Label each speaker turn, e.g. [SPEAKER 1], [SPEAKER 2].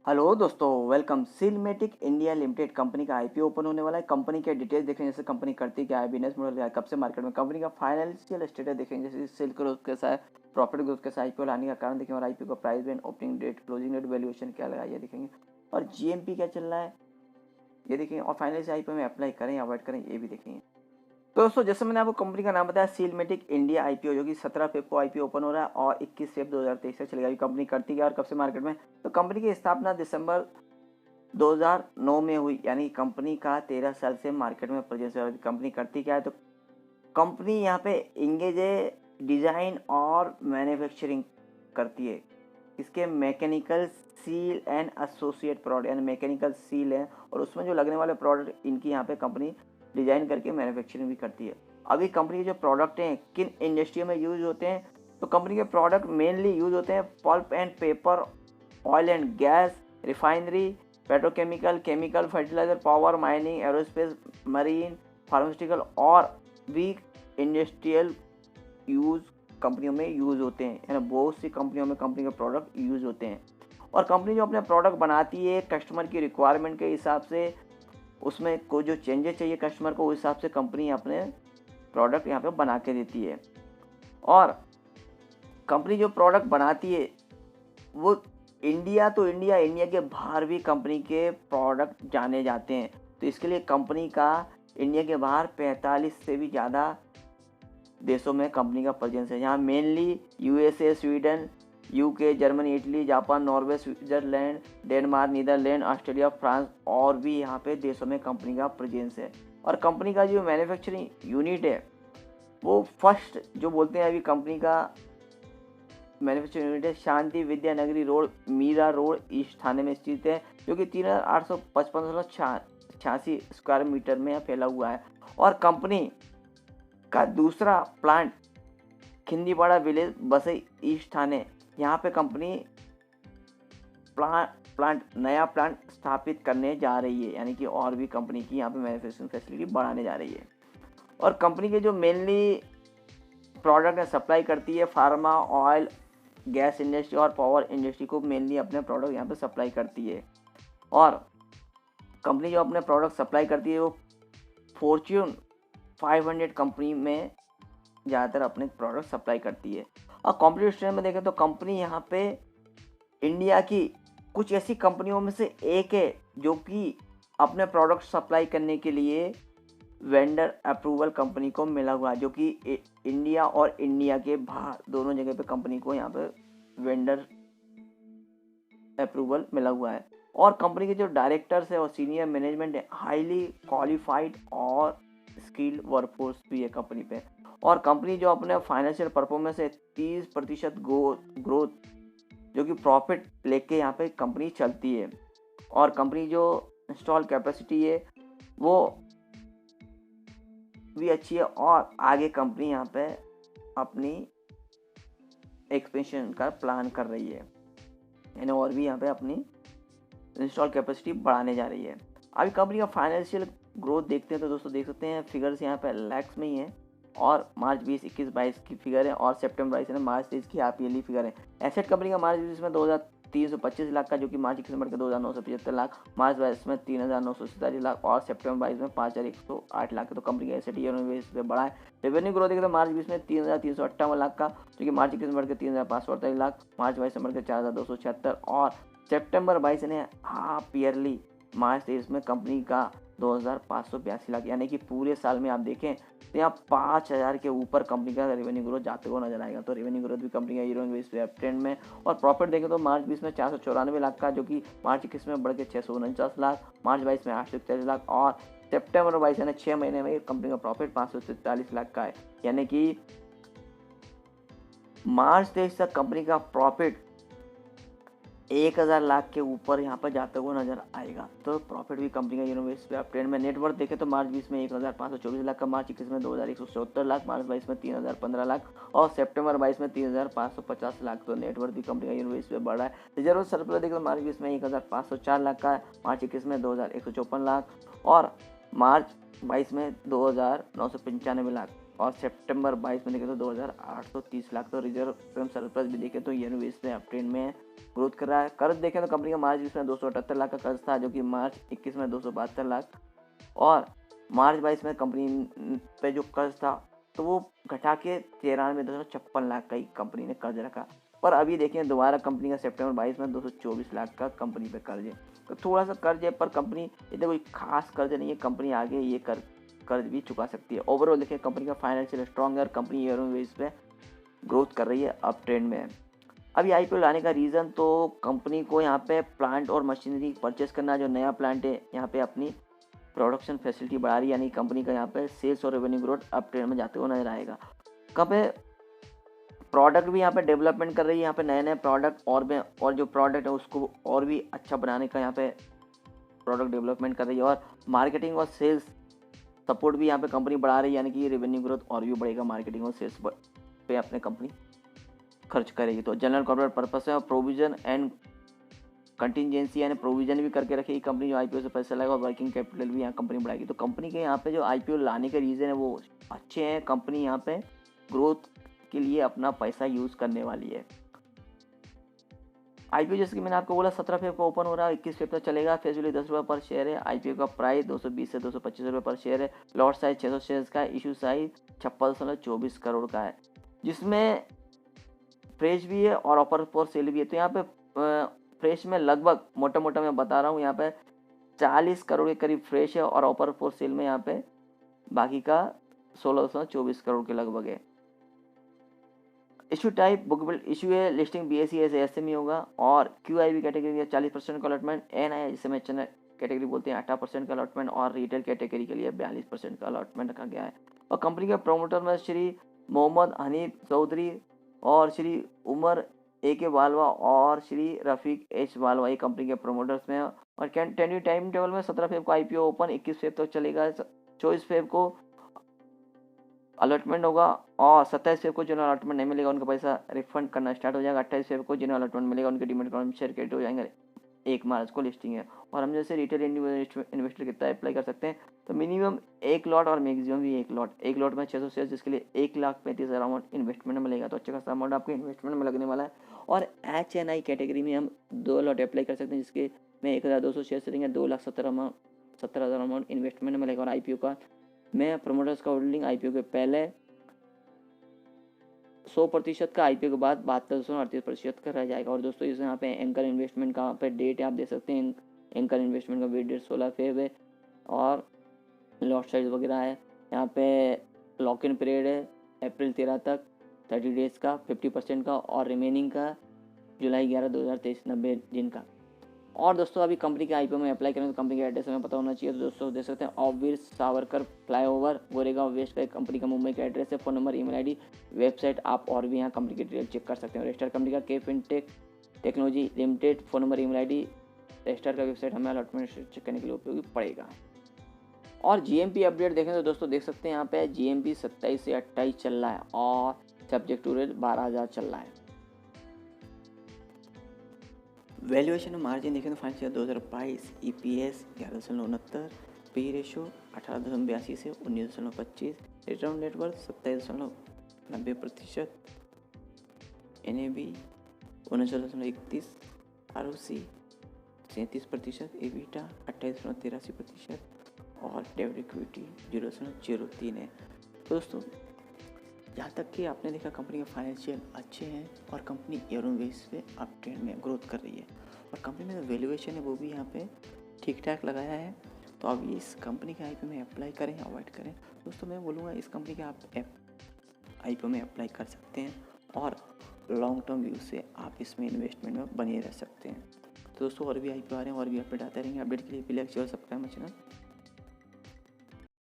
[SPEAKER 1] Hello दोस्तों, welcome. सिलमेटिक India limited company का IPO open होने वाला है। कंपनी के डिटेल्स देखेंगे, जैसे कंपनी करती क्या है, बिजनेस मॉडल क्या है, कब से मार्केट में, कंपनी का फाइनेंशियल स्टेटस देखेंगे, जैसे सेल ग्रोथ कैसा है, प्रॉफिट ग्रोथ कैसा है, आईपीओ लाने का कारण देखेंगे, और आईपीओ का price band, opening date, closing date, valuation क्या लगा ये देखेंगे, और जीएमपी क्या चल रहा है ये देखेंगे, और फाइनली से आईपीओ में अप्लाई करें या अवॉइड करें ये भी देखेंगे। तो दोस्तों, जैसे मैंने आपको कंपनी का नाम बताया, सीलमेटिक इंडिया आईपीओ, जो कि 17 फेब को आईपीओ ओपन हो रहा है और 21 फेब 2023 तक चलेगा। कंपनी करती क्या और कब से मार्केट में, तो कंपनी की स्थापना दिसंबर 2009 में हुई, यानी कंपनी का 13 साल से मार्केट में प्रेजेंस है। कंपनी करती क्या है, तो कंपनी यहाँ पे इंगेज डिजाइन और मैन्युफैक्चरिंग करती है। इसके mechanical seal and associate product, यानी मैकेनिकल सील है, और उसमें जो लगने वाले प्रोडक्ट इनकी यहाँ पे कंपनी डिजाइन करके मैन्युफैक्चरिंग भी करती है। अभी कंपनी के जो प्रोडक्ट हैं किन इंडस्ट्रियों में यूज होते हैं, तो कंपनी के प्रोडक्ट मेनली यूज होते हैं pulp and paper, oil and gas, refinery, petrochemical, chemical, fertiliser, power, mining, aerospace, marine, pharmaceutical और भी इंडस्ट्रियल यूज कंपनियों में यूज होते हैं। यानी बहुत सी कंपनियों में कंपनी के प्रोडक्ट यूज होते हैं। और कंपनी जो अपने प्रोडक्ट बनाती है कस्टमर की रिक्वायरमेंट के हिसाब से, उसमें कोई जो चेंजेस चाहिए कस्टमर को, उस हिसाब से कंपनी अपने प्रोडक्ट यहाँ पे बना के देती है। और कंपनी जो प्रोडक्ट बनाती है वो इंडिया तो इंडिया के बाहर भी कंपनी के प्रोडक्ट जाने जाते हैं। तो इसके लिए कंपनी का इंडिया के बाहर 45 से भी ज़्यादा देशों में कंपनी का प्रेजेंस है। यहाँ mainly USA, Sweden, UK, Germany, Italy, Japan, Norway, Switzerland, Denmark, Netherland, Australia, France और भी यहाँ पे देशों में कंपनी का प्रेजेंस है। और कंपनी का जो मैन्युफैक्चरिंग यूनिट है वो फर्स्ट जो बोलते हैं अभी कंपनी का मैन्युफैक्चरिंग यूनिट है, Shanti Vidyanagari road, Mira road, east Thane में स्थित है, जो कि 3855.86 स्क्वायर मीटर में फैला हुआ है। और कंपनी का दूसरा प्लांट खिंदीपाड़ा विलेज, बसई, ईस्ट थाने, यहाँ पे कंपनी नया प्लांट स्थापित करने जा रही है, यानी कि और भी कंपनी की यहाँ पे मैन्युफैक्चरिंग फैसिलिटी बढ़ाने जा रही है। और कंपनी के जो मेनली प्रोडक्ट है सप्लाई करती है फार्मा, ऑयल, गैस इंडस्ट्री और पावर इंडस्ट्री को मेनली अपने प्रोडक्ट यहाँ पे सप्लाई करती है। और कंपनी जो अपने प्रोडक्ट सप्लाई करती है वो फॉर्च्यून 500 कंपनी में ज़्यादातर अपने प्रोडक्ट सप्लाई करती है। और कॉम्पिटिशन में देखें तो कंपनी यहाँ पे इंडिया की कुछ ऐसी कंपनियों में से एक है जो कि अपने प्रोडक्ट सप्लाई करने के लिए वेंडर अप्रूवल कंपनी को मिला हुआ है, जो कि इंडिया और इंडिया के बाहर दोनों जगह पे कंपनी को यहाँ पे वेंडर अप्रूवल मिला हुआ है। और कंपनी के जो डायरेक्टर्स है और सीनियर मैनेजमेंट है हाईली क्वालिफाइड और स्किल्ड वर्कफोर्स भी है कंपनी पे। और कंपनी जो अपने फाइनेंशियल परफॉर्मेंस है 30% ग्रोथ, जो कि प्रॉफिट लेके यहाँ पे कंपनी चलती है। और कंपनी जो इंस्टॉल कैपेसिटी है वो भी अच्छी है, और आगे कंपनी यहाँ पे अपनी एक्सपेंशन का प्लान कर रही है, यानी और भी यहाँ पे अपनी इंस्टॉल कैपेसिटी बढ़ाने जा रही है। अभी कंपनी का फाइनेंशियल ग्रोथ देखते हैं तो दोस्तों देख सकते हैं फिगर्स यहाँ पे लैक्स में ही है, और मार्च 20, 21, 22 की फिगर है, और सितंबर 22 मार्च 23 की हाफ ईयरली फिगर है। एसेट कंपनी का मार्च 20 में 2325 लाख का, जो कि मार्च 21 में 2975 लाख, मार्च 22 में 3947 लाख, और सितंबर 22 में 5108 लाख। तो कंपनी का एसेट ईयर में बेस पे बढ़ा है। रेवेन्यू ग्रोथ देखते हैं मार्च 20 में 3358 लाख का, जो कि मार्च 21 में 3548 लाख, मार्च 22 में 4276, और सितंबर 22 ने हाफ ईयरली मार्च 23 में कंपनी का 2582 लाख, यानी कि पूरे साल में आप देखें तो यहाँ 5000 के ऊपर कंपनी का रेवेन्यू ग्रोथ जाते हुए नजर आएगा। तो रेवेन्यू ग्रोथ भी कंपनी का ईयर ऑन बेस पे ट्रेंड में। और प्रॉफिट देखें तो मार्च 20 में 494 लाख का, जो कि मार्च 21 में बढ़ के 649 लाख, मार्च 22 में 841 लाख, और सितंबर 22 यानी 6 महीने में कंपनी का प्रॉफिट 543 लाख का है, यानी कि मार्च 23 तक कंपनी का प्रॉफिट 1000 लाख के ऊपर यहाँ पर जाते हुए नजर आएगा। तो प्रॉफिट भी कंपनी का यूनिवर्स पे आप ट्रेंड में। नेटवर्थ देखें तो मार्च 20 में 1524 लाख का, मार्च 21 में 2174 लाख, मार्च 22 में 3015 लाख, और सितंबर 22 में 3550 लाख। तो नेटवर्थ भी कंपनी का यूनिवर्स पे बढ़ रहा है। रिजर्व सरप्लस देखें तो मार्च 20 में 1504 लाख का है, मार्च 21 में 2154 लाख, और मार्च 22 में 2995 लाख। और सितंबर 22 में देखें तो 2830 लाख। तो रिजर्व एवं सरप्लस भी देखें तो ईयर बेस पे अप ट्रेंड में ग्रोथ कर रहा है। कर्ज देखें तो कंपनी का मार्च 20 में 278 लाख का कर्ज था, जो कि मार्च 21 में 272 लाख, और मार्च 22 में कंपनी पे जो कर्ज था तो वो घटा के 93.56 लाख का ही कंपनी ने कर्ज रखा। पर अभी देखें दोबारा कंपनी का सितंबर 22 में 224 लाख का कंपनी पे कर्ज है। तो थोड़ा सा कर्ज है, पर कंपनी इतना कोई खास कर्ज नहीं है, कंपनी आगे ये कर्ज भी चुका सकती है। ओवरऑल देखें कंपनी का फाइनेंशियल स्ट्रॉन्ग है और कंपनी ईयर ऑन बेस पे ग्रोथ कर रही है, अप ट्रेंड में है। अभी आईपीओ लाने का रीज़न तो कंपनी को यहाँ पे प्लांट और मशीनरी परचेस करना, जो नया प्लांट है यहाँ पे अपनी प्रोडक्शन फैसिलिटी बढ़ा रही है, यानी कंपनी का यहाँ पे सेल्स और रेवेन्यू ग्रोथ अप ट्रेंड में जाते हुए नजर आएगा। कब है प्रोडक्ट भी यहाँ पे डेवलपमेंट कर रही है, यहाँ पे नए नए प्रोडक्ट और जो प्रोडक्ट है उसको और भी अच्छा बनाने का यहाँ पे प्रोडक्ट डेवलपमेंट कर रही है, और मार्केटिंग और सेल्स सपोर्ट भी यहाँ पे कंपनी बढ़ा रही है, यानी कि रेवेन्यू ग्रोथ और भी बढ़ेगा मार्केटिंग और सेल्स पे अपने कंपनी खर्च करेगी। तो जनरल कॉर्पोरेट पर्पस है और प्रोविजन एंड कंटिजेंसी यानी प्रोविजन भी करके रखेगी कंपनी, जो आईपीओ से पैसा लाएगा, और वर्किंग कैपिटल भी यहाँ कंपनी बढ़ाएगी। तो कंपनी के यहाँ पे जो आईपीओ लाने के रीज़न है वो अच्छे हैं, कंपनी यहाँ पे ग्रोथ के लिए अपना पैसा यूज़ करने वाली है। आईपीओ जैसे कि मैंने आपको बोला 17 फेब को ओपन हो रहा है, 21 फेब तक चलेगा। फेस वैल्यू 10 रुपये पर शेयर है। आईपीओ का प्राइस 220 से 225 रुपये पर शेयर है। लॉट साइज 600 शेयर्स का है। इशू साइज 56.24 करोड़ का है, जिसमें फ्रेश भी है और ऑफर फॉर सेल भी है। तो यहाँ पे फ्रेश में लगभग मोटा मोटा मैं बता रहा हूँ, यहाँ पे 40 करोड़ के करीब फ्रेश है, और ऑफर फॉर सेल में यहाँ पे बाकी का 1624 करोड़ के लगभग है। Issue type book build issue है। लिस्टिंग बीएसई एसएमई होगा, और क्यूआईबी कैटेगरी 40% का अलॉटमेंट, एनआई जिसे मैं चैनल कैटेगरी बोलते हैं 18% का अलॉटमेंट, और रिटेल कैटेगरी के लिए 42% का अलॉटमेंट रखा गया है। और कंपनी के प्रोमोटर में श्री मोहम्मद हनीफ चौधरी और श्री उमर ए वालवा और श्री रफीक एच वालवा, ये कंपनी के प्रोमोटर्स में। और टेंड्यू टाइम टेबल में 17 फेब को आईपीओ ओपन, 21 फेब तक चलेगा, 24 फेब को अलॉटमेंट होगा, और 27 फेब को जिन्हें अलॉटमेंट नहीं मिलेगा उनका पैसा रिफंड करना स्टार्ट हो जाएगा। 28 फेब को जिन्हें अलॉटमेंट मिलेगा उनके डीमैट अकाउंट में शेयर क्रेडिट हो जाएंगे। 1 मार्च को लिस्टिंग है। और हम जैसे रिटेल इन्वेस्टर कितना अप्लाई कर सकते हैं, तो मिनिमम 1 लॉट और मैक्सिमम भी 1 लॉट। 1 लॉट में 600 शेयर, जिसके लिए 1,35,000 अमाउंट इन्वेस्टमेंट में मिलेगा। तो अच्छा खासा अमाउंट आपको इन्वेस्टमेंट में लगने वाला है। और HNI कैटेगरी में हम 2 लॉट अप्लाई कर सकते हैं, जिसके में 1,200 शेयर देंगे, 2,17,000 अमाउंट इन्वेस्टमेंट में मिलेगा। और आईपीओ का में प्रोमोटर्स का होल्डिंग आईपीओ के पहले 100% का, आईपीओ के बाद 72.38% का रह जाएगा। और दोस्तों इस यहाँ पे एंकर इन्वेस्टमेंट का पे डेट आप दे सकते हैं। एंकर इन्वेस्टमेंट का वेट डेट 16 फेब है, और लॉट साइज वगैरह है। यहाँ पे लॉक इन पीरियड है अप्रैल 13 तक 30 डेज का 50% का, और रिमेनिंग का जुलाई 11, 2023 90 दिन का। और दोस्तों अभी कंपनी के आईपीओ में अप्लाई करें तो कंपनी का एड्रेस हमें पता होना चाहिए। तो दोस्तों देख सकते हैं ऑफवीर सावरकर फ्लाईओवर गोरेगांव वेस्ट का कंपनी का मुंबई का एड्रेस है। Phone number, email ID, website, आप और भी यहाँ कंपनी की डिटेल चेक कर सकते हैं। रजिस्टर कंपनी का K fintech technology limited, phone number, email ID, register का वेबसाइट हमें अलॉटमेंट चेक करने के लिए उपयोगी पड़ेगा। और जीएमपी अपडेट देखें तो दोस्तों देख सकते हैं यहाँ पे जीएमपी 27 से 28 चल रहा है, और सब्जेक्ट टू रेट 12,000 चल रहा है। वैल्यूएशन और मार्जिन देखें तो फाइनेंशियल 2022 ईपीएस 11.69, पी रेशो 18.82 से 19.25, return net worth 27.90%, NAB 19.31, ROC 37%, EBITDA 28.83%, और डेब्ट इक्विटी 0.03 है। दोस्तों जहाँ तक कि आपने देखा कंपनी के फाइनेंशियल अच्छे हैं, और कंपनी ईयर ऑन बेस पे अप ट्रेंड में ग्रोथ कर रही है, और कंपनी में जो वैल्यूएशन है वो भी यहाँ पे ठीक ठाक लगाया है। तो अब इस कंपनी के आईपीओ में अप्लाई करें, अवॉइड करें। दोस्तों मैं बोलूँगा इस कंपनी के आप आईपीओ में अप्लाई कर सकते हैं, और लॉन्ग टर्म व्यू से आप इसमें इन्वेस्टमेंट में बने रह सकते हैं। तो दोस्तों और भी आईपीओ आ रहे हैं, और भी अपडेट आते रहेंगे। अपडेट के लिए please like share subscribe channel.